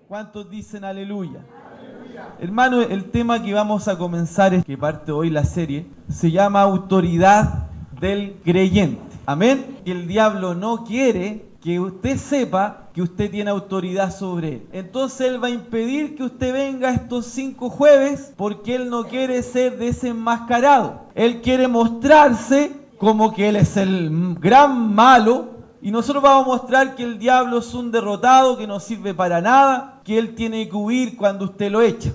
¿Cuántos dicen aleluya? Hermano, el tema que vamos a comenzar, que parte hoy la serie, se llama autoridad del creyente. Amén. Y el diablo no quiere que usted sepa que usted tiene autoridad sobre él. Entonces él va a impedir que usted venga estos 5 jueves porque él no quiere ser desenmascarado. Él quiere mostrarse como que él es el gran malo. Y nosotros vamos a mostrar que el diablo es un derrotado, que no sirve para nada, que él tiene que huir cuando usted lo echa.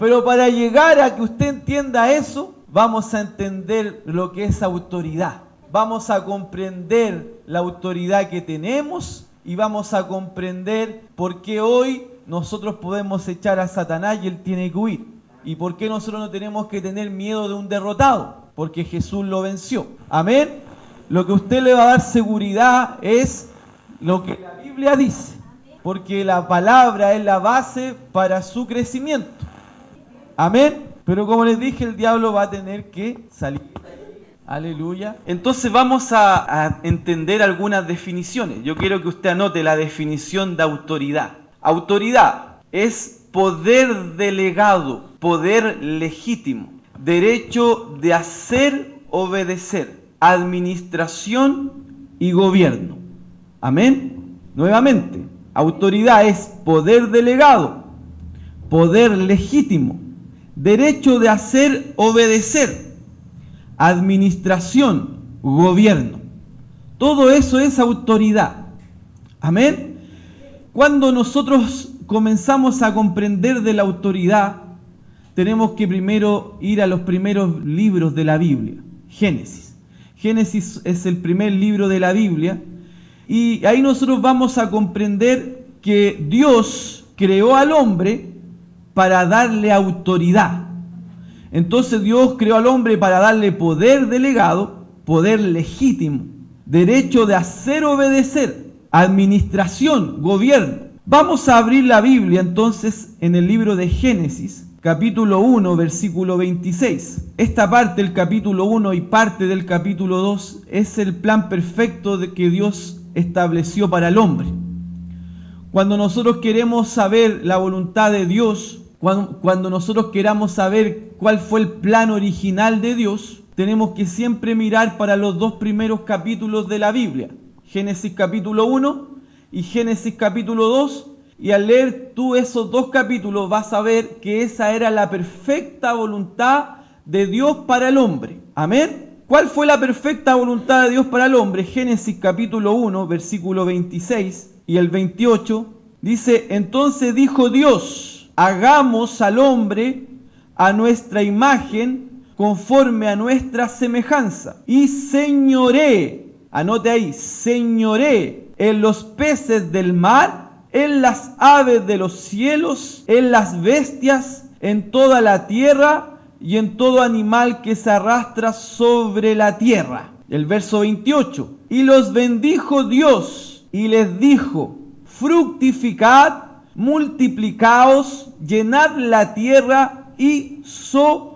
Pero para llegar a que usted entienda eso, vamos a entender lo que es autoridad. Vamos a comprender la autoridad que tenemos y vamos a comprender por qué hoy nosotros podemos echar a Satanás y él tiene que huir. Y por qué nosotros no tenemos que tener miedo de un derrotado, porque Jesús lo venció. Amén. Lo que a usted le va a dar seguridad es lo que la Biblia dice, porque la palabra es la base para su crecimiento. Amén. Pero como les dije, el diablo va a tener que salir. Aleluya. Entonces vamos a entender algunas definiciones. Yo quiero que usted anote la definición de autoridad. Autoridad es poder delegado, poder legítimo, derecho de hacer, obedecer, administración y gobierno. Amén. Nuevamente, autoridad es poder delegado, poder legítimo, derecho de hacer, obedecer, administración, gobierno. Todo eso es autoridad. Amén. Cuando nosotros comenzamos a comprender de la autoridad, tenemos que primero ir a los primeros libros de la Biblia. Génesis. Génesis es el primer libro de la Biblia y ahí nosotros vamos a comprender que Dios creó al hombre para darle autoridad. Entonces Dios creó al hombre para darle poder delegado, poder legítimo, derecho de hacer obedecer, administración, gobierno. Vamos a abrir la Biblia entonces en el libro de Génesis, capítulo 1, versículo 26. Esta parte del capítulo 1 y parte del capítulo 2 es el plan perfecto que Dios estableció para el hombre. Cuando nosotros queremos saber la voluntad de Dios, cuando nosotros queramos saber cuál fue el plan original de Dios, tenemos que siempre mirar para los 2 primeros capítulos de la Biblia, Génesis capítulo 1 y Génesis capítulo 2, y al leer tú esos 2 capítulos vas a ver que esa era la perfecta voluntad de Dios para el hombre. Amén. ¿Cuál fue la perfecta voluntad de Dios para el hombre? Génesis capítulo 1, versículo 26 y el 28, dice: entonces dijo Dios, hagamos al hombre a nuestra imagen, conforme a nuestra semejanza, y señoree, anote ahí, señoree en los peces del mar, en las aves de los cielos, en las bestias, en toda la tierra y en todo animal que se arrastra sobre la tierra. El verso 28. Y los bendijo Dios y les dijo: fructificad, multiplicaos, llenad la tierra y sojuzgadla.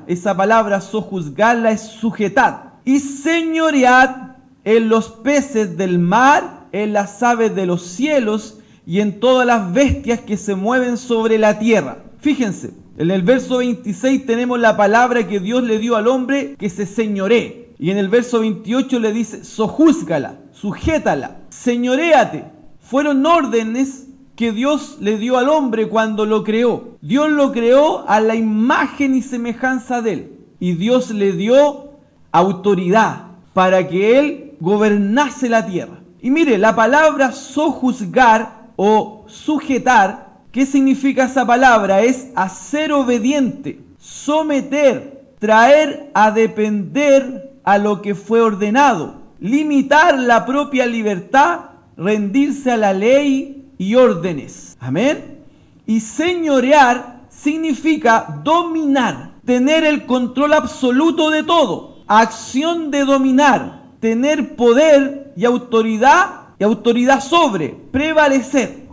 Esa palabra sojuzgadla es sujetad. Y señoread en los peces del mar, en las aves de los cielos y en todas las bestias que se mueven sobre la tierra. Fíjense, en el verso 26 tenemos la palabra que Dios le dio al hombre, que se señoree. Y en el verso 28 le dice: sojúzgala, sujétala, señoréate. Fueron órdenes que Dios le dio al hombre cuando lo creó. Dios lo creó a la imagen y semejanza de él. Y Dios le dio autoridad para que él gobernase la tierra. Y mire, la palabra sojuzgar o sujetar, ¿qué significa esa palabra? Es hacer obediente, someter, traer a depender a lo que fue ordenado, limitar la propia libertad, rendirse a la ley y órdenes. Amén. Y señorear significa dominar, tener el control absoluto de todo, acción de dominar, tener poder y autoridad sobre, prevalecer.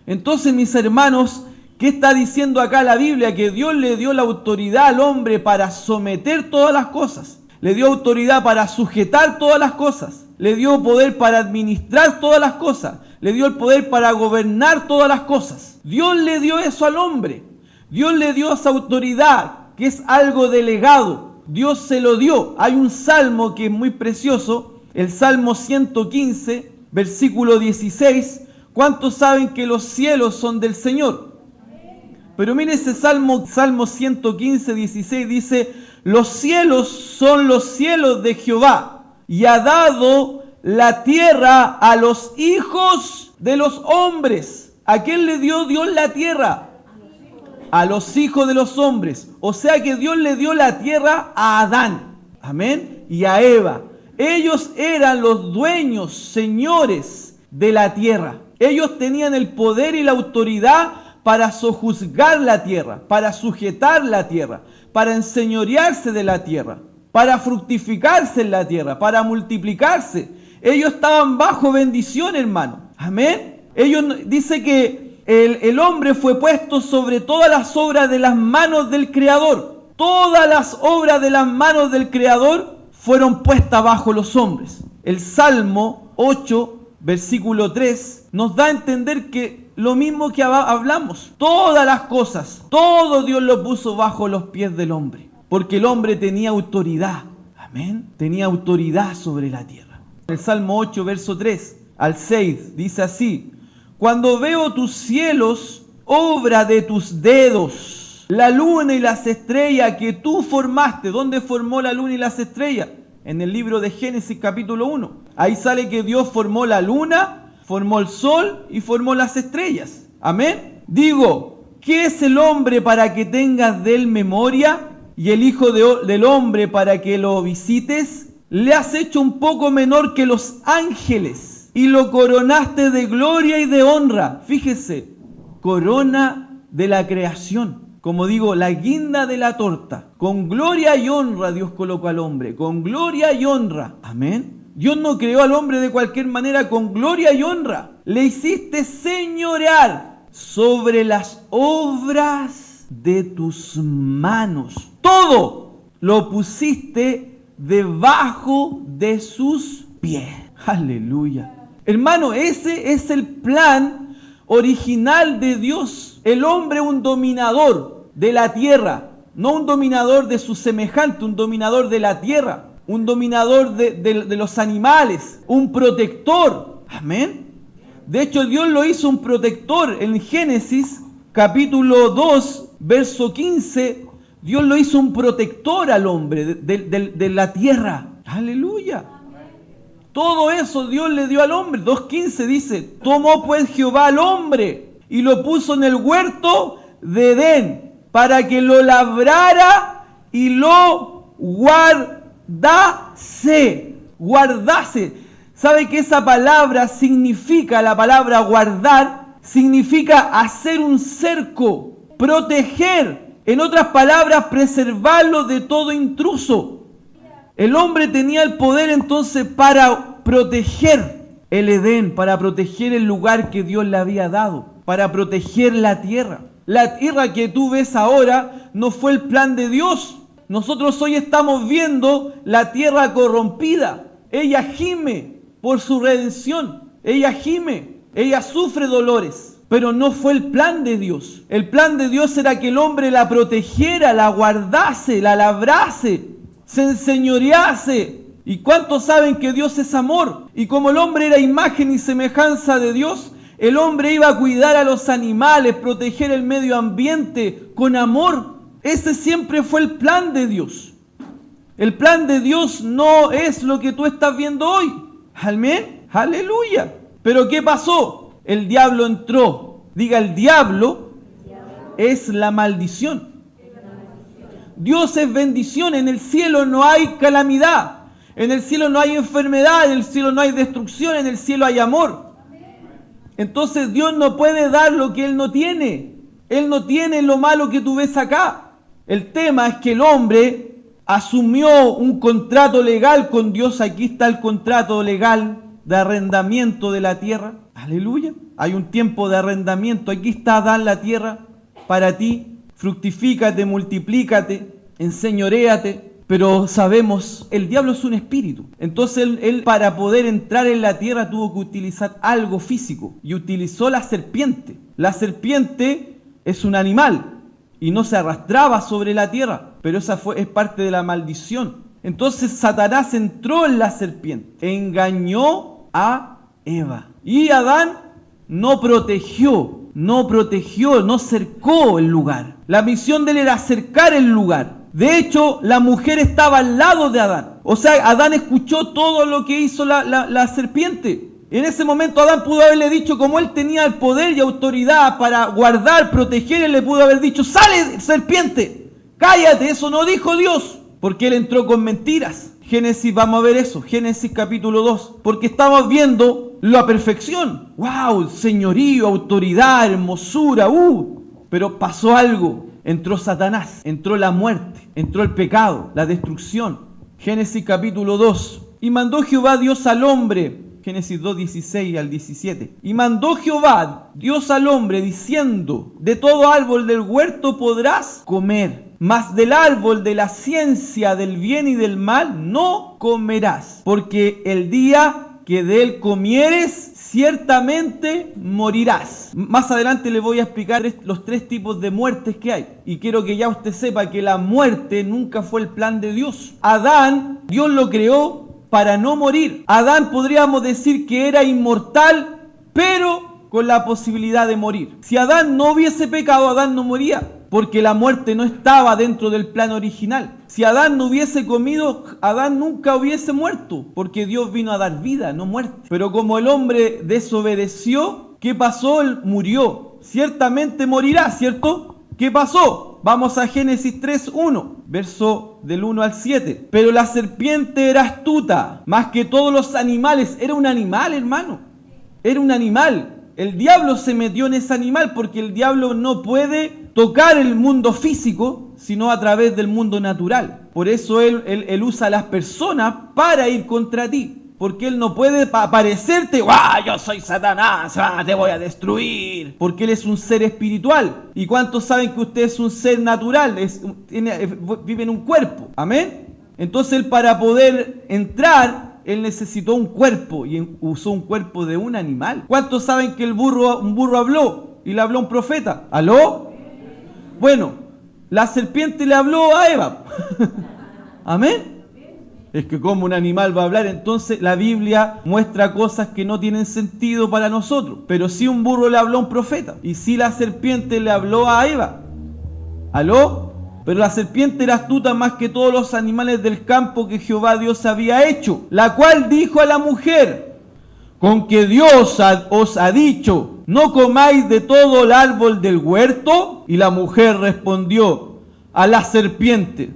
Entonces, mis hermanos, ¿qué está diciendo acá la Biblia? Que Dios le dio la autoridad al hombre para someter todas las cosas. Le dio autoridad para sujetar todas las cosas. le dio poder para administrar todas las cosas, le dio el poder para gobernar todas las cosas. Dios le dio eso al hombre. Dios le dio esa autoridad, que es algo delegado. Dios se lo dio. Hay un salmo que es muy precioso, el Salmo 115, versículo 16. ¿Cuántos saben que los cielos son del Señor? Pero mire ese Salmo 115, 16 dice: los cielos son los cielos de Jehová, y ha dado la tierra a los hijos de los hombres. ¿A quién le dio Dios la tierra? A los hijos de los hombres. O sea que Dios le dio la tierra a Adán, amén, y a Eva. Ellos eran los dueños, señores de la tierra. Ellos tenían el poder y la autoridad para sojuzgar la tierra, para sujetar la tierra, para enseñorearse de la tierra, para fructificarse en la tierra, para multiplicarse. Ellos estaban bajo bendición, hermano. Amén. Ellos dice que el hombre fue puesto sobre todas las obras de las manos del Creador. Todas las obras de las manos del Creador fueron puestas bajo los hombres. El Salmo 8, versículo 3, nos da a entender que lo mismo que hablamos, todas las cosas, todo Dios lo puso bajo los pies del hombre, porque el hombre tenía autoridad, amén, tenía autoridad sobre la tierra. El Salmo 8, verso 3 al 6, dice así: cuando veo tus cielos, obra de tus dedos, la luna y las estrellas que tú formaste. ¿Dónde formó la luna y las estrellas? En el libro de Génesis capítulo 1. Ahí sale que Dios formó la luna, formó el sol y formó las estrellas. Amén. Digo, ¿qué es el hombre para que tengas de él memoria? Y el hijo del hombre para que lo visites. Le has hecho un poco menor que los ángeles y lo coronaste de gloria y de honra. Fíjese, corona de la creación. Como digo, la guinda de la torta. Con gloria y honra Dios colocó al hombre. Con gloria y honra. Amén. Dios no creó al hombre de cualquier manera, con gloria y honra. Le hiciste señorear sobre las obras de tus manos. Todo lo pusiste debajo de sus pies. Aleluya. Hermano, ese es el plan original de Dios. El hombre un dominador de la tierra, no un dominador de su semejante, un dominador de la tierra, un dominador de los animales, un protector. Amén. De hecho, Dios lo hizo un protector. En Génesis capítulo 2, verso 15, Dios lo hizo un protector al hombre de la tierra. Aleluya. Todo eso Dios le dio al hombre. 2.15 dice: tomó pues Jehová al hombre y lo puso en el huerto de Edén para que lo labrara y lo guardase. Guardase. ¿Sabe que esa palabra significa, la palabra guardar, significa hacer un cerco, proteger? En otras palabras, preservarlo de todo intruso. El hombre tenía el poder entonces para proteger el Edén, para proteger el lugar que Dios le había dado, para proteger la tierra. La tierra que tú ves ahora no fue el plan de Dios. Nosotros hoy estamos viendo la tierra corrompida. Ella gime por su redención. Ella gime, ella sufre dolores. Pero no fue el plan de Dios. El plan de Dios era que el hombre la protegiera, la guardase, la labrase, se enseñorease. ¿Y cuántos saben que Dios es amor? Y como el hombre era imagen y semejanza de Dios, el hombre iba a cuidar a los animales, proteger el medio ambiente con amor. Ese siempre fue el plan de Dios. El plan de Dios no es lo que tú estás viendo hoy. Amén. Aleluya. Pero ¿qué pasó? El diablo entró. Diga, el diablo es la maldición. Dios es bendición. En el cielo no hay calamidad. En el cielo no hay enfermedad. En el cielo no hay destrucción. En el cielo hay amor. Entonces Dios no puede dar lo que Él no tiene. Él no tiene lo malo que tú ves acá. El tema es que el hombre asumió un contrato legal con Dios. Aquí está el contrato legal de arrendamiento de la tierra. Aleluya. Hay un tiempo de arrendamiento. Aquí está, dan la tierra para ti. Fructifícate, multiplícate, enseñoréate. Pero sabemos, el diablo es un espíritu. Entonces él para poder entrar en la tierra tuvo que utilizar algo físico. Y utilizó la serpiente. La serpiente es un animal y no se arrastraba sobre la tierra. Pero es parte de la maldición. Entonces Satanás entró en la serpiente. Engañó a Eva. Y Adán no protegió, no cercó el lugar. La misión de él era cercar el lugar. De hecho, la mujer estaba al lado de Adán. O sea, Adán escuchó todo lo que hizo la serpiente. En ese momento Adán pudo haberle dicho, como él tenía el poder y autoridad para guardar, proteger, él le pudo haber dicho, ¡sale, serpiente! ¡Cállate! Eso no dijo Dios. Porque él entró con mentiras. Génesis, vamos a ver eso. Génesis capítulo 2. Porque estamos viendo la perfección. ¡Wow! Señorío, autoridad, hermosura. Pero pasó algo. Entró Satanás, entró la muerte, entró el pecado, la destrucción. Génesis capítulo 2. Y mandó Jehová Dios al hombre, Génesis 2, 16 al 17. Y mandó Jehová Dios al hombre diciendo, de todo árbol del huerto podrás comer, mas del árbol de la ciencia del bien y del mal no comerás, porque el día que de él comieres, ciertamente morirás. Más adelante le voy a explicar los 3 tipos de muertes que hay. Y quiero que ya usted sepa que la muerte nunca fue el plan de Dios. Adán, Dios lo creó para no morir. Adán podríamos decir que era inmortal, pero con la posibilidad de morir. Si Adán no hubiese pecado, Adán no moría. Porque la muerte no estaba dentro del plan original. Si Adán no hubiese comido, Adán nunca hubiese muerto. Porque Dios vino a dar vida, no muerte. Pero como el hombre desobedeció, ¿qué pasó? Él murió. Ciertamente morirá, ¿cierto? ¿Qué pasó? Vamos a Génesis 3:1, verso del 1 al 7. Pero la serpiente era astuta, más que todos los animales. Era un animal, hermano. Era un animal. El diablo se metió en ese animal porque el diablo no puede tocar el mundo físico, sino a través del mundo natural. Por eso él usa a las personas para ir contra ti. Porque él no puede aparecerte, ¡ah, yo soy Satanás, te voy a destruir! Porque él es un ser espiritual. ¿Y cuántos saben que usted es un ser natural? Vive en un cuerpo. ¿Amén? Entonces él, para poder entrar, él necesitó un cuerpo y usó un cuerpo de un animal. ¿Cuántos saben que un burro habló y le habló a un profeta? ¿Aló? Bueno, la serpiente le habló a Eva. ¿Amén? Es que como un animal va a hablar, entonces la Biblia muestra cosas que no tienen sentido para nosotros. Pero sí un burro le habló a un profeta. Y sí la serpiente le habló a Eva. ¿Aló? Pero la serpiente era astuta más que todos los animales del campo que Jehová Dios había hecho, la cual dijo a la mujer, con que Dios os ha dicho, no comáis de todo el árbol del huerto. Y la mujer respondió a la serpiente,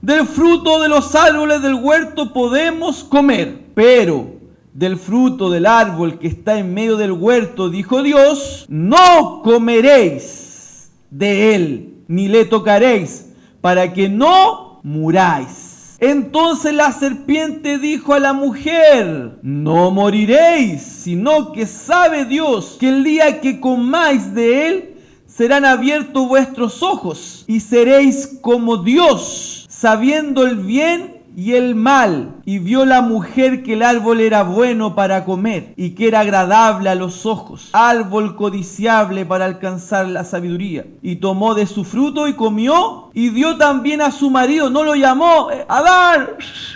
del fruto de los árboles del huerto podemos comer, pero del fruto del árbol que está en medio del huerto, dijo Dios, no comeréis de él, ni le tocaréis, para que no muráis. Entonces la serpiente dijo a la mujer, no moriréis, sino que sabe Dios que el día que comáis de él, serán abiertos vuestros ojos, y seréis como Dios, sabiendo el bien y el mal. Y vio la mujer que el árbol era bueno para comer, y que era agradable a los ojos, árbol codiciable para alcanzar la sabiduría. Y tomó de su fruto y comió, y dio también a su marido. No lo llamó, Adán,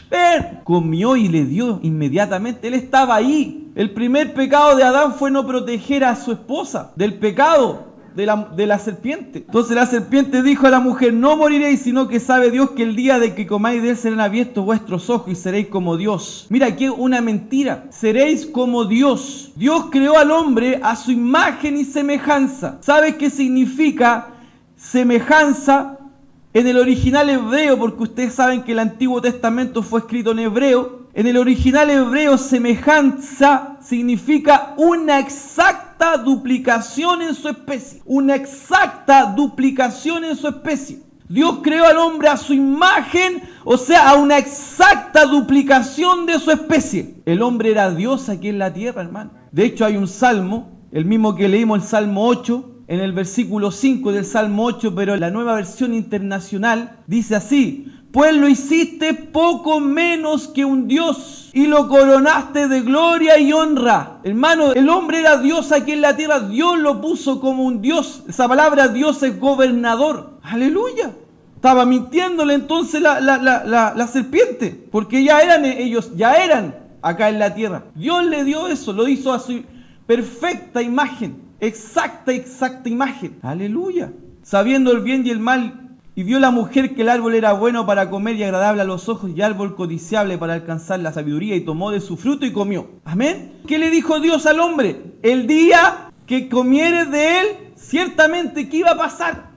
ven. Comió y le dio inmediatamente. Él estaba ahí. El primer pecado de Adán fue no proteger a su esposa del pecado de la serpiente. Entonces la serpiente dijo a la mujer, no moriréis, sino que sabe Dios que el día de que comáis de él serán abiertos vuestros ojos y seréis como Dios. Mira, aquí una mentira. Seréis como Dios. Dios creó al hombre a su imagen y semejanza. ¿Sabes qué significa semejanza en el original hebreo? Porque ustedes saben que el Antiguo Testamento fue escrito en hebreo. En el original hebreo, semejanza significa una exacta duplicación en su especie. Una exacta duplicación en su especie. Dios creó al hombre a su imagen, o sea, a una exacta duplicación de su especie. El hombre era Dios aquí en la tierra, hermano. De hecho, hay un salmo, el mismo que leímos, el Salmo 8, en el versículo 5 del Salmo 8, pero en la Nueva Versión Internacional, dice así: pues lo hiciste poco menos que un Dios y lo coronaste de gloria y honra. Hermano, el hombre era Dios aquí en la tierra, Dios lo puso como un Dios. Esa palabra Dios es gobernador. Aleluya. Estaba mintiéndole entonces la serpiente, porque ellos ya eran acá en la tierra. Dios le dio eso, lo hizo a su perfecta imagen, exacta imagen. Aleluya. Sabiendo el bien y el mal, y vio la mujer que el árbol era bueno para comer y agradable a los ojos y árbol codiciable para alcanzar la sabiduría, y tomó de su fruto y comió. Amén. ¿Qué le dijo Dios al hombre? El día que comieres de él, ciertamente, ¿qué iba a pasar?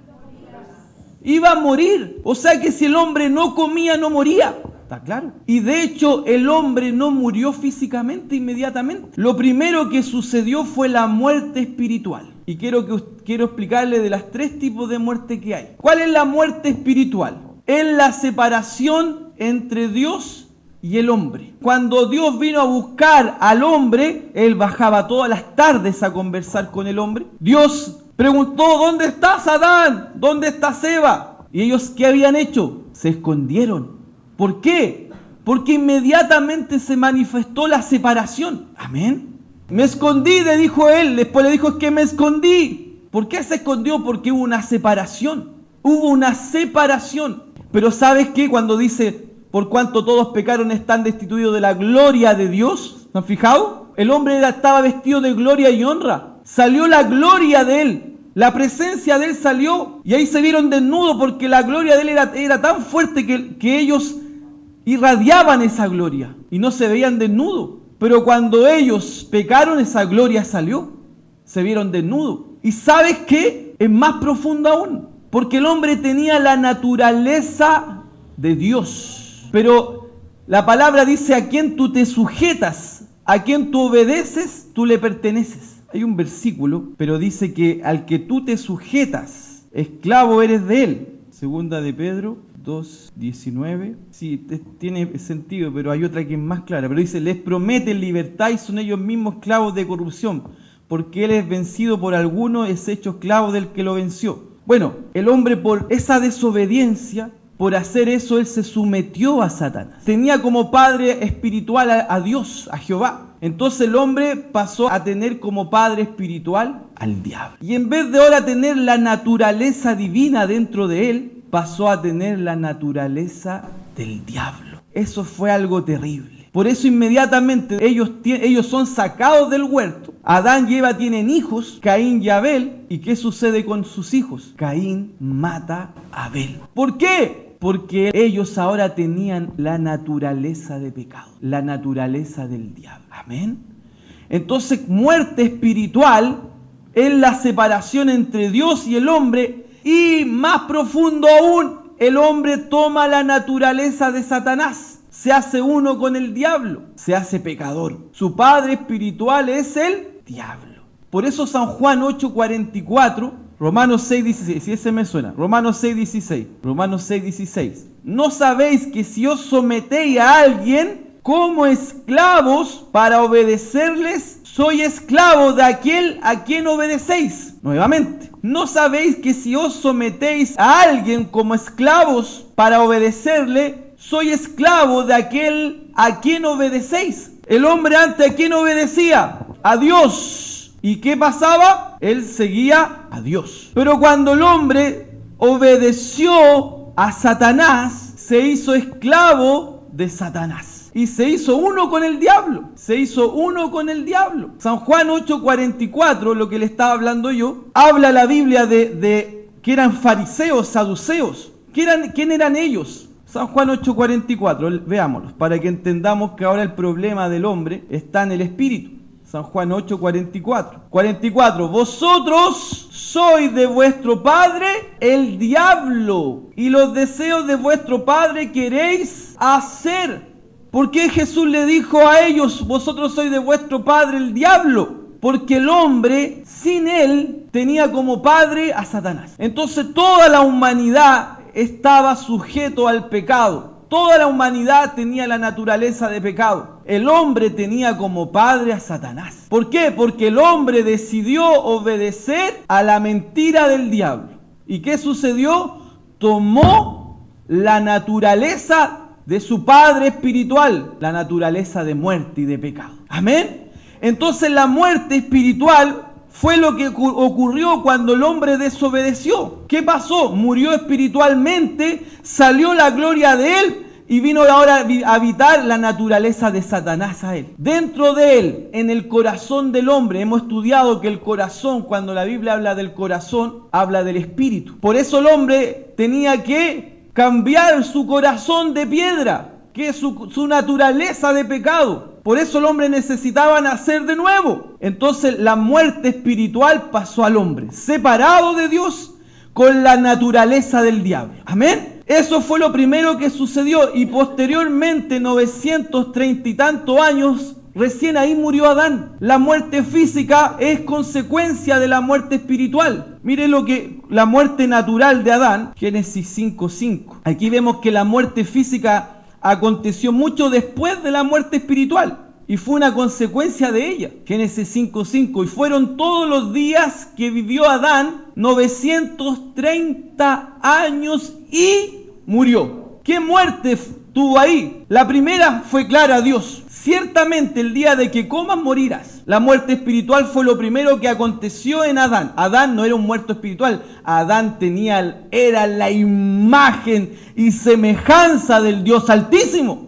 Iba a morir. O sea que si el hombre no comía, no moría. ¿Está claro? Y de hecho, el hombre no murió físicamente inmediatamente. Lo primero que sucedió fue la muerte espiritual. Y quiero explicarle de las 3 tipos de muerte que hay. ¿Cuál es la muerte espiritual? Es la separación entre Dios y el hombre. Cuando Dios vino a buscar al hombre, Él bajaba todas las tardes a conversar con el hombre. Dios preguntó: ¿dónde estás, Adán? ¿Dónde estás, Eva? Y ellos, ¿qué habían hecho? Se escondieron. ¿Por qué? Porque inmediatamente se manifestó la separación. Amén. Me escondí, le dijo él. Después le dijo: es que me escondí. ¿Por qué se escondió? Porque hubo una separación. Hubo una separación. Pero ¿sabes qué? Cuando dice: por cuanto todos pecaron, están destituidos de la gloria de Dios. ¿Se han fijado? El hombre estaba vestido de gloria y honra. Salió la gloria de él. La presencia de él salió. Y ahí se vieron desnudos, porque la gloria de él era tan fuerte que ellos irradiaban esa gloria y no se veían desnudos. Pero cuando ellos pecaron, esa gloria salió. Se vieron desnudos. ¿Y sabes qué? Es más profundo aún. Porque el hombre tenía la naturaleza de Dios. Pero la palabra dice: a quien tú te sujetas, a quien tú obedeces, tú le perteneces. Hay un versículo, pero dice que al que tú te sujetas, esclavo eres de él. Segunda de Pedro 2:19. Sí, tiene sentido, pero hay otra que es más clara. Pero dice: les prometen libertad y son ellos mismos esclavos de corrupción, porque él es vencido por alguno, es hecho esclavo del que lo venció. Bueno, el hombre, por esa desobediencia, por hacer eso, él se sometió a Satanás. Tenía como padre espiritual a Dios, a Jehová. Entonces el hombre pasó a tener como padre espiritual al diablo. Y en vez de ahora tener la naturaleza divina dentro de él, pasó a tener la naturaleza del diablo. Eso fue algo terrible. Por eso inmediatamente ellos son sacados del huerto. Adán y Eva tienen hijos, Caín y Abel. ¿Y qué sucede con sus hijos? Caín mata a Abel. ¿Por qué? Porque ellos ahora tenían la naturaleza de pecado, la naturaleza del diablo. Amén. Entonces, muerte espiritual es la separación entre Dios y el hombre. Y más profundo aún, el hombre toma la naturaleza de Satanás, se hace uno con el diablo, se hace pecador. Su padre espiritual es el diablo. Por eso San Juan 8:44, Romanos 6:16, si ese me suena, Romanos 6:16. ¿No sabéis que si os sometéis a alguien como esclavos para obedecerles, soy esclavo de aquel a quien obedecéis? Nuevamente, ¿no sabéis que si os sometéis a alguien como esclavos para obedecerle, soy esclavo de aquel a quien obedecéis? El hombre antes, ¿a quién obedecía? A Dios. ¿Y qué pasaba? Él seguía a Dios. Pero cuando el hombre obedeció a Satanás, se hizo esclavo de Satanás. Y se hizo uno con el diablo. Se hizo uno con el diablo. San Juan 8:44, lo que le estaba hablando yo, habla la Biblia de que eran fariseos, saduceos. ¿Quién eran ellos? San Juan 8:44, veámoslos, para que entendamos que ahora el problema del hombre está en el espíritu. San Juan 8:44. 44. Vosotros sois de vuestro padre el diablo, y los deseos de vuestro padre queréis hacer. ¿Por qué Jesús le dijo a ellos: vosotros sois de vuestro padre el diablo? Porque el hombre, sin él, tenía como padre a Satanás. Entonces toda la humanidad estaba sujeto al pecado. Toda la humanidad tenía la naturaleza de pecado. El hombre tenía como padre a Satanás. ¿Por qué? Porque el hombre decidió obedecer a la mentira del diablo. ¿Y qué sucedió? Tomó la naturaleza de su padre espiritual, la naturaleza de muerte y de pecado. Amén. Entonces la muerte espiritual fue lo que ocurrió cuando el hombre desobedeció. ¿Qué pasó? Murió espiritualmente, salió la gloria de él y vino ahora a habitar la naturaleza de Satanás a él. Dentro de él, en el corazón del hombre, hemos estudiado que el corazón, cuando la Biblia habla del corazón, habla del espíritu. Por eso el hombre tenía que cambiar su corazón de piedra, que es su naturaleza de pecado. Por eso el hombre necesitaba nacer de nuevo. Entonces la muerte espiritual pasó al hombre, separado de Dios, con la naturaleza del diablo. Amén. Eso fue lo primero que sucedió y posteriormente, 930 y tantos años, recién ahí murió Adán. La muerte física es consecuencia de la muerte espiritual. Mire lo que la muerte natural de Adán, Génesis 5:5. Aquí vemos que la muerte física aconteció mucho después de la muerte espiritual y fue una consecuencia de ella. Génesis 5:5. Y fueron todos los días que vivió Adán 930 años y murió. ¿Qué muerte tuvo ahí? La primera fue clara a Dios. Ciertamente el día de que comas morirás. La muerte espiritual fue lo primero que aconteció en Adán. Adán no era un muerto espiritual. Adán era la imagen y semejanza del Dios Altísimo.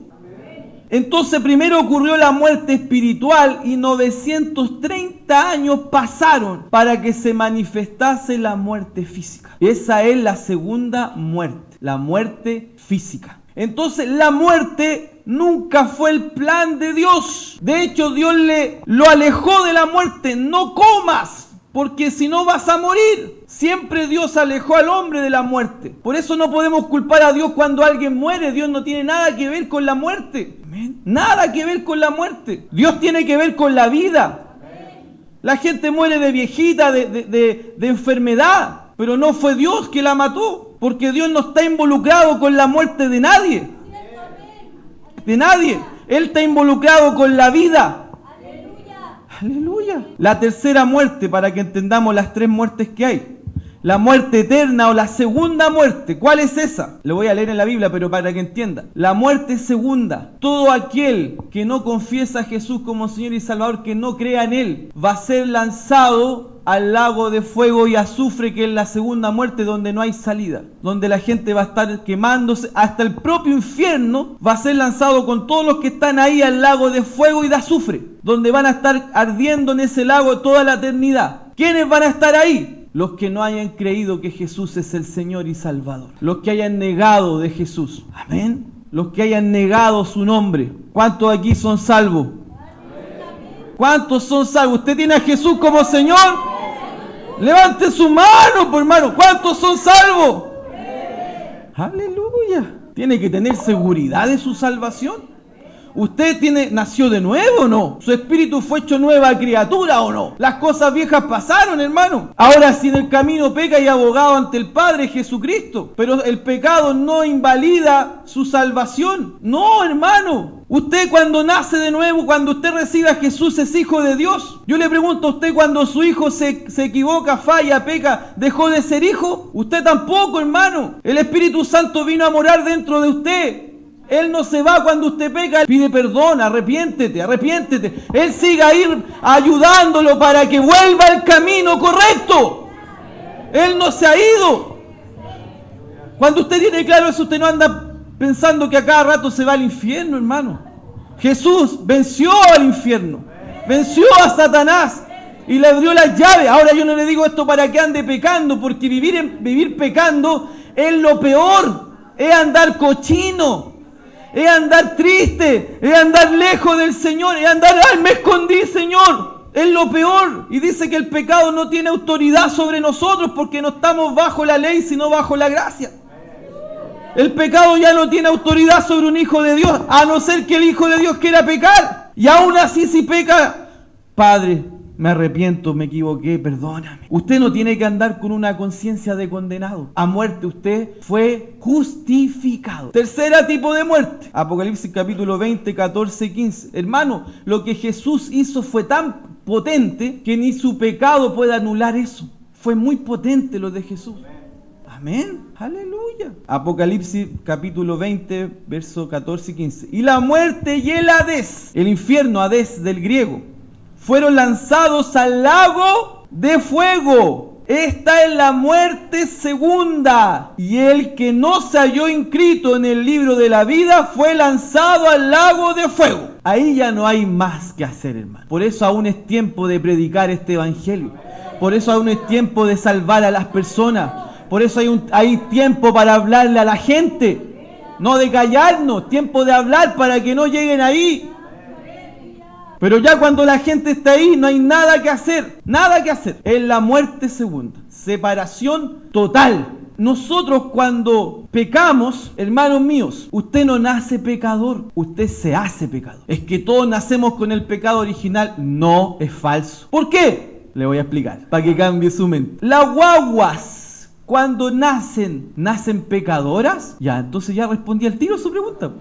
Entonces primero ocurrió la muerte espiritual y 930 años pasaron para que se manifestase la muerte física. Esa es la segunda muerte, la muerte física. Entonces la muerte nunca fue el plan de Dios. De hecho, Dios lo alejó de la muerte. No comas, porque si no vas a morir. Siempre Dios alejó al hombre de la muerte. Por eso no podemos culpar a Dios cuando alguien muere. Dios no tiene nada que ver con la muerte. Amén. Nada que ver con la muerte. Dios tiene que ver con la vida. La gente muere de viejita, de enfermedad, pero no fue Dios que la mató. Porque Dios no está involucrado con la muerte de nadie. De nadie. Él está involucrado con la vida. Aleluya. Aleluya. La tercera muerte, para que entendamos las tres muertes que hay. La muerte eterna o la segunda muerte. ¿Cuál es esa? Le voy a leer en la Biblia, pero para que entienda. La muerte segunda. Todo aquel que no confiesa a Jesús como Señor y Salvador, que no crea en Él, va a ser lanzado al lago de fuego y azufre, que es la segunda muerte, donde no hay salida, donde la gente va a estar quemándose, hasta el propio infierno va a ser lanzado con todos los que están ahí al lago de fuego y de azufre, donde van a estar ardiendo en ese lago toda la eternidad. ¿Quiénes van a estar ahí? Los que no hayan creído que Jesús es el Señor y Salvador, los que hayan negado de Jesús. Amén. Los que hayan negado su nombre. ¿Cuántos aquí son salvos? ¿Cuántos son salvos? ¿Usted tiene a Jesús como Señor? Levante su mano, por hermano. ¿Cuántos son salvos? Aleluya. Tiene que tener seguridad de su salvación. ¿Usted nació de nuevo o no? ¿Su espíritu fue hecho nueva criatura o no? Las cosas viejas pasaron, hermano. Ahora, si en el camino peca, hay abogado ante el Padre, Jesucristo. Pero el pecado no invalida su salvación. No, hermano. Usted cuando nace de nuevo, cuando usted recibe a Jesús, es hijo de Dios. Yo le pregunto a usted, cuando su hijo se equivoca, falla, peca, ¿dejó de ser hijo? Usted tampoco, hermano. El Espíritu Santo vino a morar dentro de usted. Él no se va cuando usted peca, pide perdón, arrepiéntete. Él sigue a ir ayudándolo para que vuelva al camino correcto. Él no se ha ido. Cuando usted tiene claro eso, usted no anda pensando que a cada rato se va al infierno, hermano. Jesús venció al infierno, venció a Satanás y le abrió las llaves. Ahora yo no le digo esto para que ande pecando, porque vivir pecando es lo peor, es andar cochino. Es andar triste, es andar lejos del Señor, es andar, ¡ay, me escondí, Señor! Es lo peor. Y dice que el pecado no tiene autoridad sobre nosotros porque no estamos bajo la ley, sino bajo la gracia. El pecado ya no tiene autoridad sobre un hijo de Dios, a no ser que el hijo de Dios quiera pecar. Y aún así, si peca, Padre, me arrepiento, me equivoqué, perdóname. Usted no tiene que andar con una conciencia de condenado. A muerte usted fue justificado. Tercera tipo de muerte. Apocalipsis capítulo 20, 14, 15. Hermano, lo que Jesús hizo fue tan potente que ni su pecado puede anular eso. Fue muy potente lo de Jesús. Amén. Aleluya. Apocalipsis capítulo 20, verso 14 y 15. Y la muerte y el Hades, el infierno, Hades del griego, fueron lanzados al lago de fuego. Esta es la muerte segunda. Y el que no se halló inscrito en el libro de la vida fue lanzado al lago de fuego. Ahí ya no hay más que hacer, hermano. Por eso aún es tiempo de predicar este evangelio. Por eso aún es tiempo de salvar a las personas. Por eso hay tiempo para hablarle a la gente. No de callarnos, tiempo de hablar para que no lleguen ahí. Pero ya cuando la gente está ahí, no hay nada que hacer. Nada que hacer. Es la muerte segunda. Separación total. Nosotros cuando pecamos, hermanos míos, usted no nace pecador, usted se hace pecador. Es que todos nacemos con el pecado original. No, es falso. ¿Por qué? Le voy a explicar, para que cambie su mente. Las guaguas, cuando ¿nacen pecadoras? Ya, entonces ya respondí al tiro su pregunta.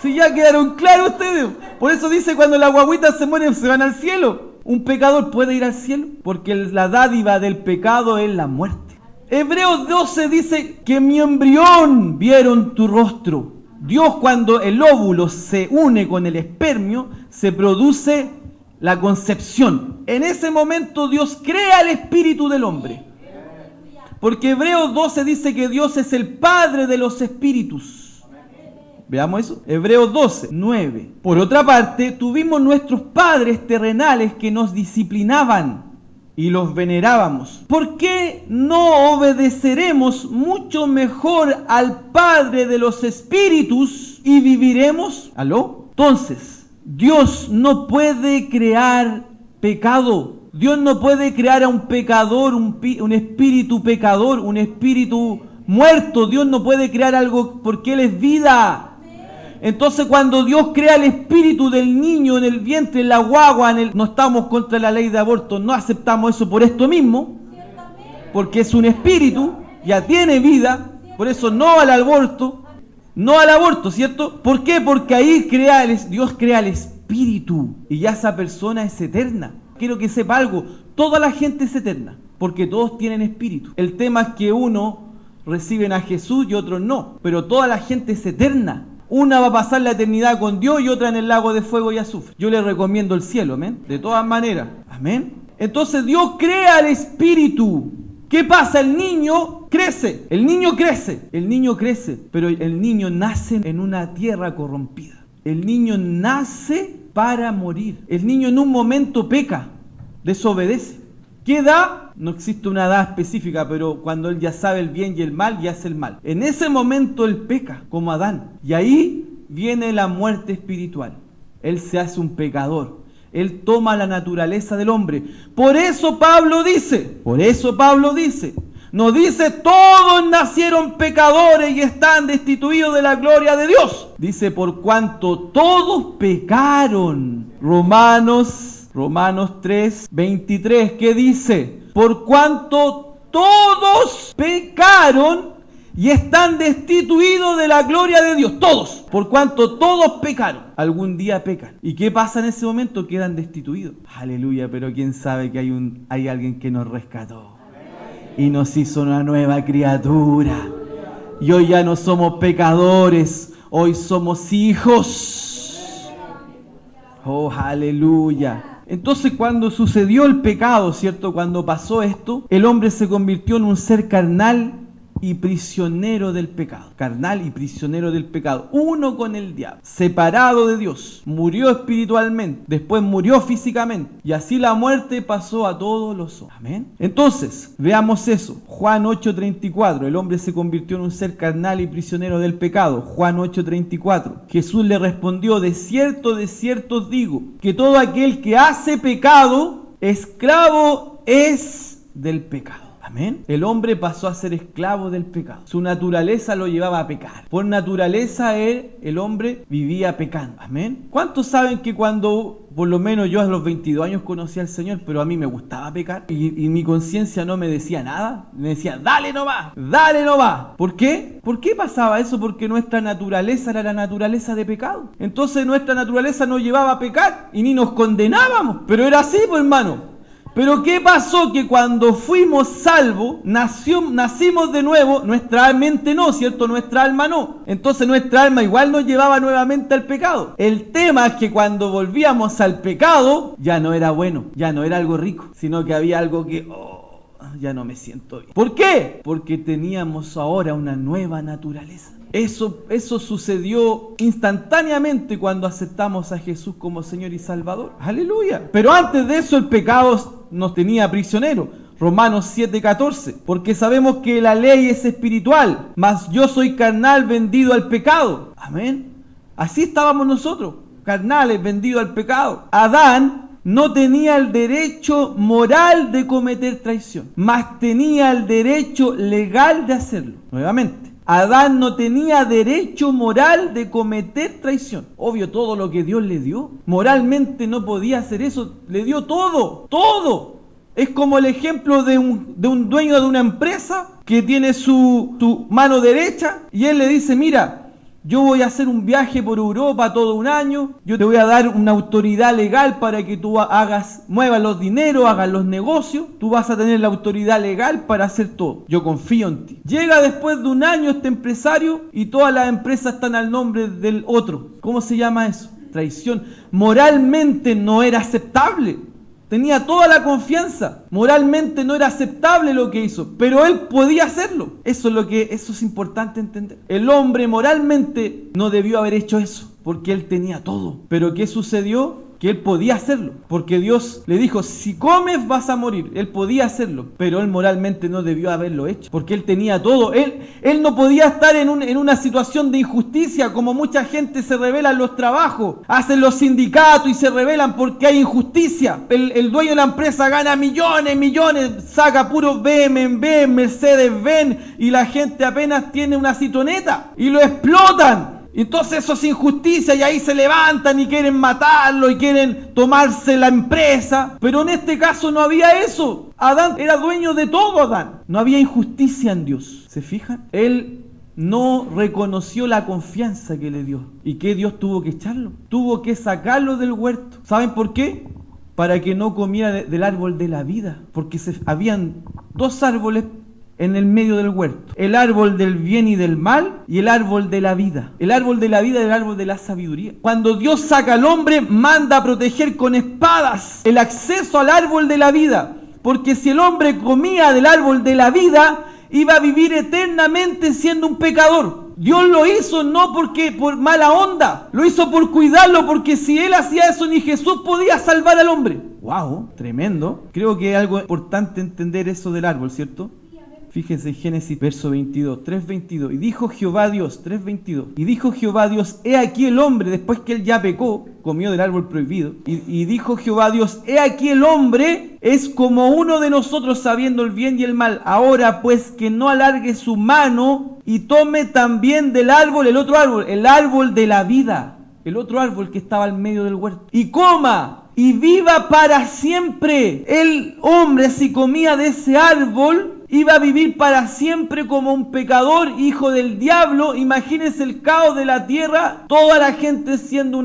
Si ya quedaron claros ustedes. Por eso dice, cuando las guaguitas se mueren, se van al cielo. ¿Un pecador puede ir al cielo? Porque la dádiva del pecado es la muerte. Hebreos 12 dice que mi embrión vieron tu rostro. Dios, cuando el óvulo se une con el espermio, se produce la concepción. En ese momento Dios crea el espíritu del hombre. Porque Hebreos 12 dice que Dios es el Padre de los espíritus. Veamos eso. Hebreos 12, 9. Por otra parte, tuvimos nuestros padres terrenales que nos disciplinaban y los venerábamos. ¿Por qué no obedeceremos mucho mejor al Padre de los espíritus y viviremos? ¿Aló? Entonces, Dios no puede crear pecado. Dios no puede crear a un pecador, un espíritu pecador, un espíritu muerto. Dios no puede crear algo porque Él es vida. Entonces cuando Dios crea el espíritu del niño en el vientre, en la guagua, no estamos contra la ley de aborto, no aceptamos eso por esto mismo, porque es un espíritu, ya tiene vida, por eso no al aborto, ¿cierto? ¿Por qué? Porque ahí Dios crea el espíritu y ya esa persona es eterna. Quiero que sepa algo, toda la gente es eterna, porque todos tienen espíritu. El tema es que uno reciben a Jesús y otros no, pero toda la gente es eterna. Una va a pasar la eternidad con Dios y otra en el lago de fuego y azufre. Yo le recomiendo el cielo, amén. De todas maneras, amén. Entonces Dios crea el espíritu. ¿Qué pasa? El niño crece, pero el niño nace en una tierra corrompida. El niño nace para morir. El niño en un momento peca, desobedece. ¿Qué edad? No existe una edad específica, pero cuando él ya sabe el bien y el mal, ya hace el mal. En ese momento él peca, como Adán. Y ahí viene la muerte espiritual. Él se hace un pecador. Él toma la naturaleza del hombre. Por eso Pablo dice, no dice todos nacieron pecadores y están destituidos de la gloria de Dios. Dice por cuanto todos pecaron. Romanos 3, 23, ¿qué dice? Por cuanto todos pecaron y están destituidos de la gloria de Dios. Todos. Por cuanto todos pecaron. Algún día pecan. ¿Y qué pasa en ese momento? Quedan destituidos. Aleluya, pero quién sabe que hay alguien que nos rescató. Y nos hizo una nueva criatura. Y hoy ya no somos pecadores. Hoy somos hijos. Oh, aleluya. Entonces cuando sucedió el pecado, ¿cierto? Cuando pasó esto, el hombre se convirtió en un ser carnal y prisionero del pecado. Carnal y prisionero del pecado. Uno con el diablo. Separado de Dios. Murió espiritualmente. Después murió físicamente. Y así la muerte pasó a todos los hombres. Amén. Entonces, veamos eso. Juan 8:34. El hombre se convirtió en un ser carnal y prisionero del pecado. Juan 8:34. Jesús le respondió, de cierto os digo, que todo aquel que hace pecado, esclavo es del pecado. Amén. El hombre pasó a ser esclavo del pecado. Su naturaleza lo llevaba a pecar. Por naturaleza el hombre vivía pecando. Amén. ¿Cuántos saben que cuando, por lo menos yo a los 22 años conocí al Señor, pero a mí me gustaba pecar y mi conciencia no me decía nada? Me decía, dale nomás. ¿Por qué? ¿Por qué pasaba eso? Porque nuestra naturaleza era la naturaleza de pecado. Entonces nuestra naturaleza nos llevaba a pecar y ni nos condenábamos. Pero era así, pues hermano. Pero ¿qué pasó? Que cuando fuimos salvos, nacimos de nuevo, nuestra mente no, ¿cierto? Nuestra alma no. Entonces nuestra alma igual nos llevaba nuevamente al pecado. El tema es que cuando volvíamos al pecado, ya no era bueno, ya no era algo rico, sino que había algo que, ya no me siento bien. ¿Por qué? Porque teníamos ahora una nueva naturaleza. Eso sucedió instantáneamente cuando aceptamos a Jesús como Señor y Salvador. ¡Aleluya! Pero antes de eso el pecado nos tenía prisioneros. Romanos 7:14. Porque sabemos que la ley es espiritual, mas yo soy carnal, vendido al pecado. Amén. Así estábamos nosotros, carnales, vendidos al pecado. Adán no tenía el derecho moral de cometer traición, mas tenía el derecho legal de hacerlo. Nuevamente, Adán no tenía derecho moral de cometer traición. Obvio, todo lo que Dios le dio, moralmente no podía hacer eso. Le dio todo, todo. Es como el ejemplo de un dueño de una empresa que tiene su mano derecha y él le dice, mira, yo voy a hacer un viaje por Europa todo un año, yo te voy a dar una autoridad legal para que tú muevas los dineros, hagas los negocios, tú vas a tener la autoridad legal para hacer todo, yo confío en ti. Llega después de un año este empresario y todas las empresas están al nombre del otro. ¿Cómo se llama eso? Traición. Moralmente no era aceptable. Tenía toda la confianza. Moralmente no era aceptable lo que hizo, pero él podía hacerlo. Eso es importante entender. El hombre moralmente no debió haber hecho eso, porque él tenía todo. Pero ¿qué sucedió? Que él podía hacerlo, porque Dios le dijo, si comes vas a morir. Él podía hacerlo, pero él moralmente no debió haberlo hecho, porque él tenía todo. Él no podía estar en una situación de injusticia, como mucha gente se revela en los trabajos, hacen los sindicatos y se rebelan porque hay injusticia. El dueño de la empresa gana millones, saca puros BMW, Mercedes-Benz, y la gente apenas tiene una citoneta, y lo explotan. Entonces eso es injusticia y ahí se levantan y quieren matarlo y quieren tomarse la empresa. Pero en este caso no había eso. Adán era dueño de todo, Adán. No había injusticia en Dios. ¿Se fijan? Él no reconoció la confianza que le dio. ¿Y qué Dios tuvo que echarlo? Tuvo que sacarlo del huerto. ¿Saben por qué? Para que no comiera del árbol de la vida. Porque habían dos árboles en el medio del huerto, el árbol del bien y del mal y el árbol de la vida. El árbol de la vida y el árbol de la sabiduría. Cuando Dios saca al hombre, manda a proteger con espadas el acceso al árbol de la vida, porque si el hombre comía del árbol de la vida, iba a vivir eternamente siendo un pecador. Dios lo hizo no por mala onda, lo hizo por cuidarlo, porque si él hacía eso ni Jesús podía salvar al hombre. ¡Wow! Tremendo. Creo que es algo importante entender eso del árbol, ¿cierto? Fíjense en Génesis verso 22, 3:22. Y dijo Jehová Dios, 3:22. Y dijo Jehová Dios, he aquí el hombre, después que él ya pecó, comió del árbol prohibido. Y dijo Jehová Dios, he aquí el hombre es como uno de nosotros sabiendo el bien y el mal. Ahora pues que no alargue su mano y tome también del árbol, el otro árbol, el árbol de la vida. El otro árbol que estaba al medio del huerto. Y coma y viva para siempre. El hombre, si comía de ese árbol, iba a vivir para siempre como un pecador, hijo del diablo. Imagínense el caos de la tierra, toda la gente siendo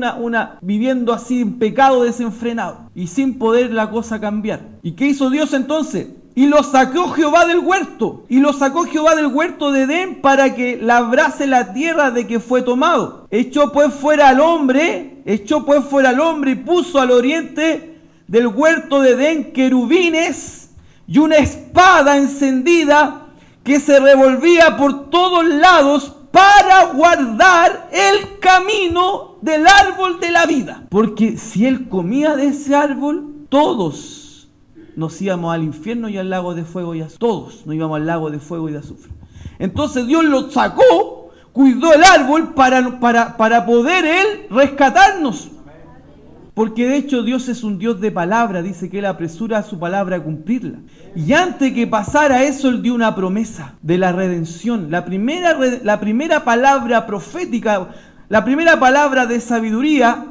viviendo así en pecado desenfrenado y sin poder la cosa cambiar. ¿Y qué hizo Dios entonces? Y lo sacó Jehová del huerto, y lo sacó Jehová del huerto de Edén para que labrase la tierra de que fue tomado. Echó pues fuera al hombre y puso al oriente del huerto de Edén querubines y una espada encendida que se revolvía por todos lados para guardar el camino del árbol de la vida. Porque si él comía de ese árbol, todos nos íbamos al infierno y al lago de fuego y azufre. Todos nos íbamos al lago de fuego y de azufre. Entonces Dios lo sacó, cuidó el árbol para poder él rescatarnos. Porque de hecho Dios es un Dios de palabra, dice que Él apresura su palabra a cumplirla. Y antes que pasara eso, Él dio una promesa de la redención. La primera palabra profética, la primera palabra de sabiduría,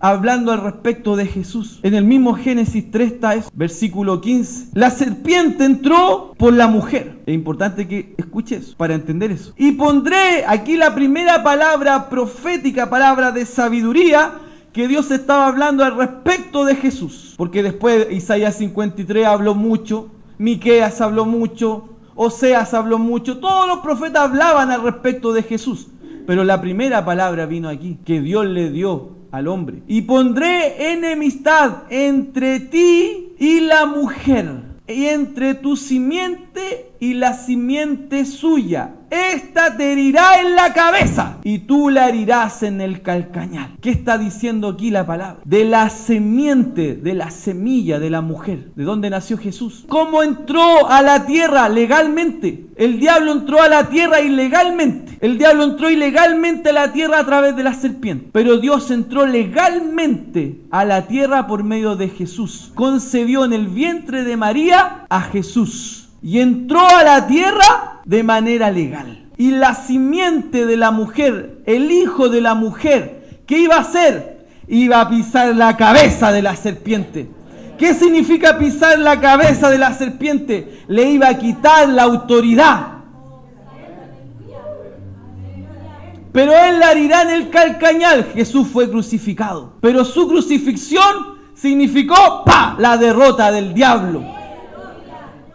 hablando al respecto de Jesús. En el mismo Génesis 3 está eso, versículo 15. La serpiente entró por la mujer. Es importante que escuche eso, para entender eso. Y pondré aquí la primera palabra profética, palabra de sabiduría, que Dios estaba hablando al respecto de Jesús. Porque después Isaías 53 habló mucho, Miqueas habló mucho, Oseas habló mucho, todos los profetas hablaban al respecto de Jesús. Pero la primera palabra vino aquí, que Dios le dio al hombre. Y pondré enemistad entre ti y la mujer, y entre tu simiente y la simiente suya. Esta te herirá en la cabeza y tú la herirás en el calcañar. ¿Qué está diciendo aquí la palabra? De la simiente, de la semilla de la mujer. ¿De dónde nació Jesús? ¿Cómo entró a la tierra legalmente? El diablo entró a la tierra ilegalmente. El diablo entró ilegalmente a la tierra a través de la serpiente. Pero Dios entró legalmente a la tierra por medio de Jesús. Concebió en el vientre de María a Jesús. Y entró a la tierra de manera legal. Y la simiente de la mujer, el hijo de la mujer, ¿qué iba a hacer? Iba a pisar la cabeza de la serpiente. ¿Qué significa pisar la cabeza de la serpiente? Le iba a quitar la autoridad. Pero él la herirá en el calcañar. Jesús fue crucificado. Pero su crucifixión significó la derrota del diablo.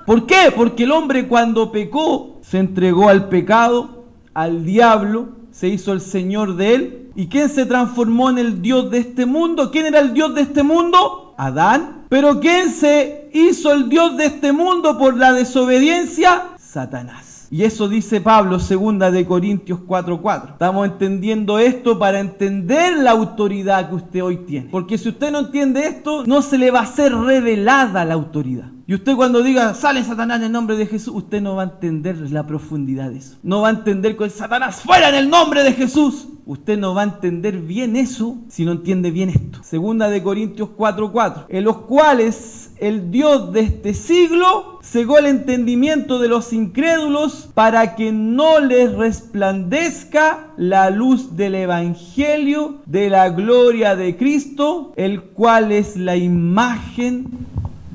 ¿Por qué? Porque el hombre cuando pecó se entregó al pecado, al diablo, se hizo el señor de él. ¿Y quién se transformó en el Dios de este mundo? ¿Quién era el Dios de este mundo? Adán. ¿Pero quién se hizo el Dios de este mundo por la desobediencia? Satanás. Y eso dice Pablo, 2 de Corintios 4:4. Estamos entendiendo esto para entender la autoridad que usted hoy tiene. Porque si usted no entiende esto, no se le va a ser revelada la autoridad. Y usted cuando diga, sale Satanás en el nombre de Jesús, usted no va a entender la profundidad de eso. No va a entender con Satanás fuera en el nombre de Jesús. Usted no va a entender bien eso si no entiende bien esto. 2 de Corintios 4:4. En los cuales el Dios de este siglo cegó el entendimiento de los incrédulos para que no les resplandezca la luz del evangelio de la gloria de Cristo, el cual es la imagen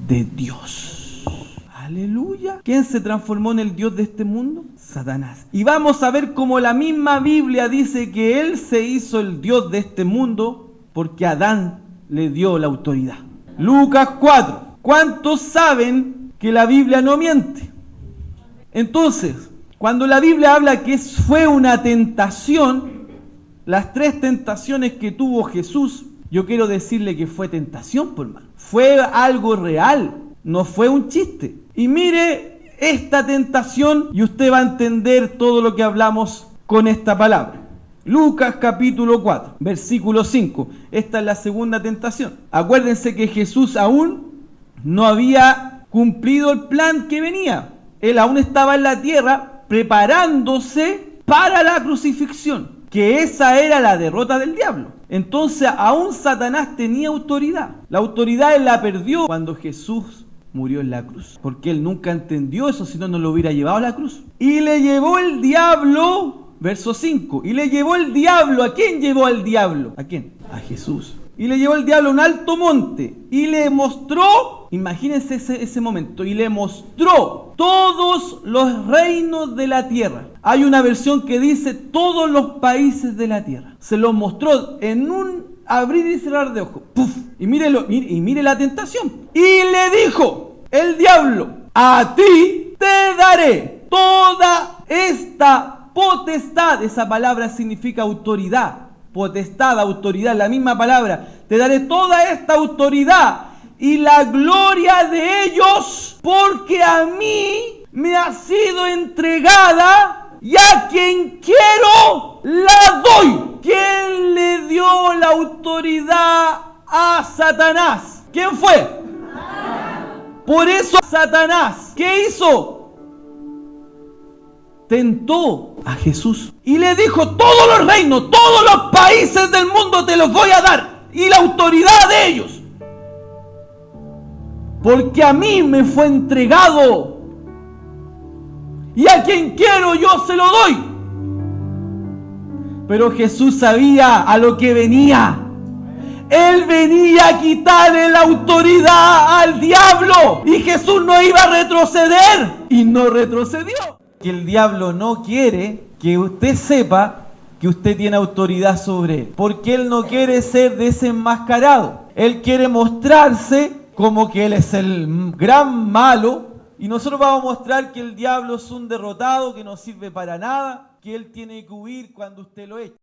de Dios. Aleluya. ¿Quién se transformó en el Dios de este mundo? Satanás. Y vamos a ver cómo la misma Biblia dice que él se hizo el Dios de este mundo porque Adán le dio la autoridad. Lucas 4. ¿Cuántos saben que la Biblia no miente? Entonces, cuando la Biblia habla que fue una tentación, las 3 tentaciones que tuvo Jesús, yo quiero decirle que fue tentación, por más. Fue algo real, no fue un chiste. Y mire esta tentación y usted va a entender todo lo que hablamos con esta palabra. Lucas capítulo 4, versículo 5. Esta es la segunda tentación. Acuérdense que Jesús aún no había cumplido el plan que venía. Él aún estaba en la tierra preparándose para la crucifixión, que esa era la derrota del diablo. Entonces aún Satanás tenía autoridad. La autoridad él la perdió cuando Jesús murió en la cruz, porque él nunca entendió eso, si no, no lo hubiera llevado a la cruz. Y le llevó el diablo, verso 5, y le llevó el diablo. ¿A quién llevó al diablo? ¿A quién? A Jesús. Y le llevó el diablo a un alto monte y le mostró, imagínense ese momento, y le mostró todos los reinos de la tierra. Hay una versión que dice todos los países de la tierra. Se los mostró en un abrir y cerrar de ojos. ¡Puf! Y mire la tentación. Y le dijo el diablo, a ti te daré toda esta potestad. Esa palabra significa autoridad. Potestad, autoridad, la misma palabra. Te daré toda esta autoridad y la gloria de ellos, porque a mí me ha sido entregada y a quien quiero la doy. ¿Quién le dio la autoridad a Satanás? ¿Quién fue? Por eso Satanás, ¿qué hizo? Tentó a Jesús y le dijo, todos los reinos, todos los países del mundo te los voy a dar y la autoridad de ellos, porque a mí me fue entregado y a quien quiero yo se lo doy. Pero Jesús sabía a lo que venía. Él venía a quitarle la autoridad al diablo y Jesús no iba a retroceder y no retrocedió. Que el diablo no quiere que usted sepa que usted tiene autoridad sobre él, porque él no quiere ser desenmascarado. Él quiere mostrarse como que él es el gran malo, y nosotros vamos a mostrar que el diablo es un derrotado, que no sirve para nada, que él tiene que huir cuando usted lo eche.